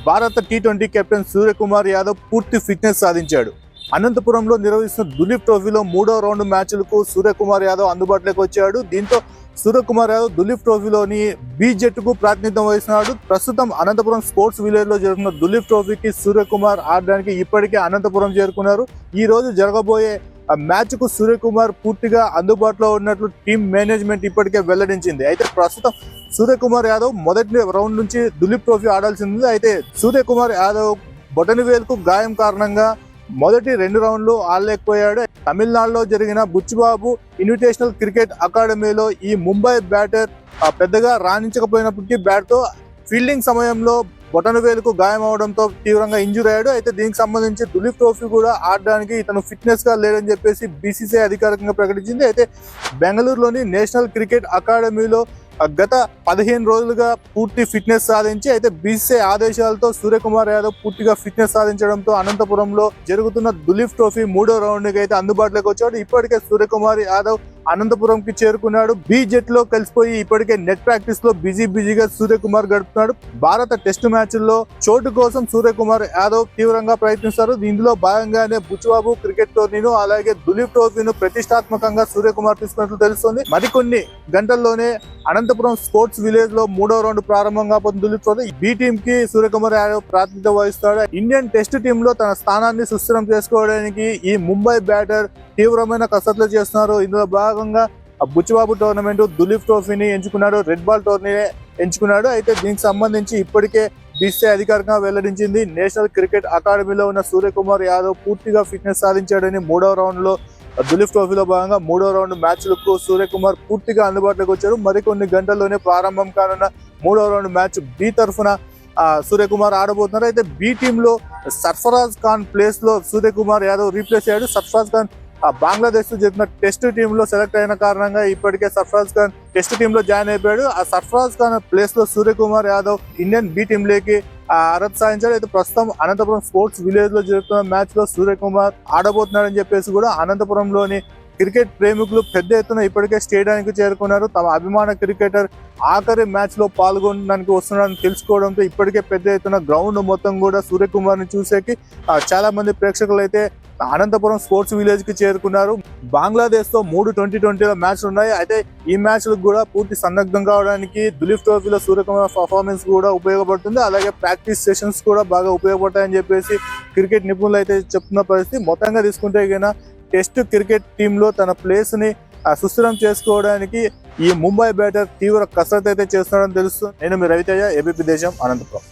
భారత T20 captain Suryakumar Yadav పూర్తి fitness సాధించాడు. అనంతపురంలో నిర్వహిస్తున్న దులీప్ ట్రోఫీలో 3వ రౌండ్ మ్యాచ్లకు సూర్యకుమార్ యాదవ్ అందుబాటులోకి వచ్చాడు. దీంతో సూర్యకుమార్ యాదవ్ దులీప్ ట్రోఫీలోని బి జట్టుకు ప్రాతినిధ్యం వహిస్తున్నాడు. ప్రస్తుతం అనంతపురం స్పోర్ట్స్ విలేజ్ లో జరుగుతున్న దులీప్ ట్రోఫీకి సూర్యకుమార్ ఆడడానికి ఇప్పటికే అనంతపురం చేరుకున్నారు. ఈ రోజు జరగబోయే మ్యాచ్ కు సూర్యకుమార్ పూర్తిగా అందుబాటులో ఉన్నట్లు టీం మేనేజ్మెంట్ ఇప్పటికే వెల్లడించింది. అయితే ప్రస్తుతం సూర్యకుమార్ యాదవ్ మొదటి రౌండ్ నుంచి దులీప్ ట్రోఫీ ఆడాల్సింది. అయితే సూర్యకుమార్ యాదవ్ బొటనవేలుకు గాయం కారణంగా మొదటి 2 రౌండ్లు ఆడలేకపోయాడు. తమిళనాడులో జరిగిన బుచ్చిబాబు ఇన్విటేషనల్ క్రికెట్ అకాడమీలో ఈ ముంబై బ్యాటర్ పెద్దగా రాణించకపోయినప్పటికీ బ్యాట్ తో ఫీల్డింగ్ సమయంలో బొటనవేలుకు గాయం అవడంతో తీవ్రంగా ఇంజూర్ అయ్యాడు. అయితే దీనికి సంబంధించి దులీప్ ట్రోఫీ కూడా ఆడడానికి ఇతను ఫిట్నెస్ గా లేడని చెప్పేసి బీసీసీఐ అధికారికంగా ప్రకటించింది. అయితే బెంగళూరులోని నేషనల్ క్రికెట్ అకాడమీలో గత 15 రోజులుగా పూర్తి ఫిట్నెస్ సాధించి అయితే బీసీసీఐ ఆదేశాలతో సూర్యకుమార్ యాదవ్ పూర్తిగా ఫిట్నెస్ సాధించడంతో అనంతపురంలో జరుగుతున్న దులీప్ ట్రోఫీ 3వ రౌండ్ కి అయితే అందుబాటులోకి వచ్చాడు. ఇప్పటికే సూర్యకుమార్ యాదవ్ అనంతపురంకి చేరుకున్నాడు. బి జట్ లో కలిసిపోయి ఇప్పటికే నెట్ ప్రాక్టీస్ లో బిజీగా సూర్యకుమార్ గడుపుతున్నాడు. భారత టెస్ట్ మ్యాచ్ల్లో చోటు కోసం సూర్యకుమార్ యాదవ్ తీవ్రంగా ప్రయత్నిస్తారు. ఇందులో భాగంగానే బుచ్చిబాబు క్రికెట్ టోర్నీను అలాగే దులీప్ ట్రోఫీను ప్రతిష్టాత్మకంగా సూర్యకుమార్ తీసుకున్నట్లు తెలుస్తోంది. మరికొన్ని గంటల్లోనే అనంతపురం స్పోర్ట్స్ విలేజ్ లో 3వ రౌండ్ ప్రారంభం కాబోతుంది దులీప్ ట్రోఫీ. బి టీమ్ కి సూర్యకుమార్ యాదవ్ ప్రాతినిధ్యం వహిస్తాడు. ఇండియన్ టెస్ట్ టీమ్ లో తన స్థానాన్ని సుస్థిరం చేసుకోవడానికి ఈ ముంబై బ్యాటర్ తీవ్రమైన కసరత్తులు చేస్తున్నారు. ఇందులో భాగంగా బుచ్చిబాబు టోర్నమెంట్ దులీప్ ట్రోఫీని ఎంచుకున్నాడు, రెడ్ బాల్ టోర్నీని ఎంచుకున్నాడు. అయితే దీనికి సంబంధించి ఇప్పటికే బీసీసీఐ అధికారికంగా వెల్లడించింది. నేషనల్ క్రికెట్ అకాడమీలో ఉన్న సూర్యకుమార్ యాదవ్ పూర్తిగా ఫిట్నెస్ సాధించాడని. 3వ రౌండ్ లో దులీప్ ట్రోఫీలో భాగంగా 3వ రౌండ్ మ్యాచ్లకు సూర్యకుమార్ పూర్తిగా అందుబాటులోకి వచ్చారు. మరికొన్ని గంటల్లోనే ప్రారంభం కానున్న 3వ రౌండ్ మ్యాచ్ బి తరఫున సూర్యకుమార్ ఆడబోతున్నారు. అయితే బి టీమ్ లో సర్ఫరాజ్ ఖాన్ ప్లేస్ లో సూర్యకుమార్ యాదవ్ రీప్లేస్ అయ్యాడు. సర్ఫరాజ్ ఖాన్ బంగ్లాదేశ్ తో జరిగిన టెస్ట్ టీమ్ లో సెలెక్ట్ అయిన కారణంగా ఇప్పటికే సర్ఫరాజ్ ఖాన్ టెస్ట్ టీమ్ లో జాయిన్ అయిపోయాడు. ఆ సర్ఫరాజ్ ఖాన్ ప్లేస్ లో Suryakumar Yadav Indian B team లోకి అర్హత సాధించాడు. అయితే ప్రస్తుతం అనంతపురం స్పోర్ట్స్ విలేజ్ లో జరుగుతున్న మ్యాచ్ లో సూర్యకుమార్ ఆడబోతున్నాడని చెప్పేసి కూడా అనంతపురంలోని క్రికెట్ ప్రేమికులు పెద్ద ఎత్తున ఇప్పటికే స్టేడియానికి చేరుకున్నారు. తమ అభిమాన క్రికెటర్ ఆఖరి మ్యాచ్ లో పాల్గొనడానికి వస్తున్నాడని తెలుసుకోవడంతో ఇప్పటికే పెద్ద ఎత్తున గ్రౌండ్ మొత్తం కూడా సూర్యకుమార్ ని చూసేకి చాలా మంది ప్రేక్షకులు అయితే అనంతపురం స్పోర్ట్స్ విలేజ్ కి చేరుకున్నారు. బంగ్లాదేశ్ తో 3 2020 మ్యాచ్లు ఉన్నాయి. అయితే ఈ మ్యాచ్లకు కూడా పూర్తి సన్నద్ధం కావడానికి దులీప్ ట్రోఫీలో సూర్యకుమార్ పర్ఫార్మెన్స్ కూడా ఉపయోగపడుతుంది. అలాగే ప్రాక్టీస్ సెషన్స్ కూడా బాగా ఉపయోగపడతాయని చెప్పేసి క్రికెట్ నిపుణులు అయితే చెప్తున్న పరిస్థితి. మొత్తంగా తీసుకుంటే కన్నా టెస్ట్ క్రికెట్ టీమ్ లో తన ప్లేస్ ని సుస్థిరం చేసుకోవడానికి ఈ ముంబై బ్యాటర్ తీవ్ర కసరత్తు అయితే చేస్తున్నాడని తెలుస్తుంది. నేను మీ రవితేజ, ఏబీపీ దేశం, అనంతపురం.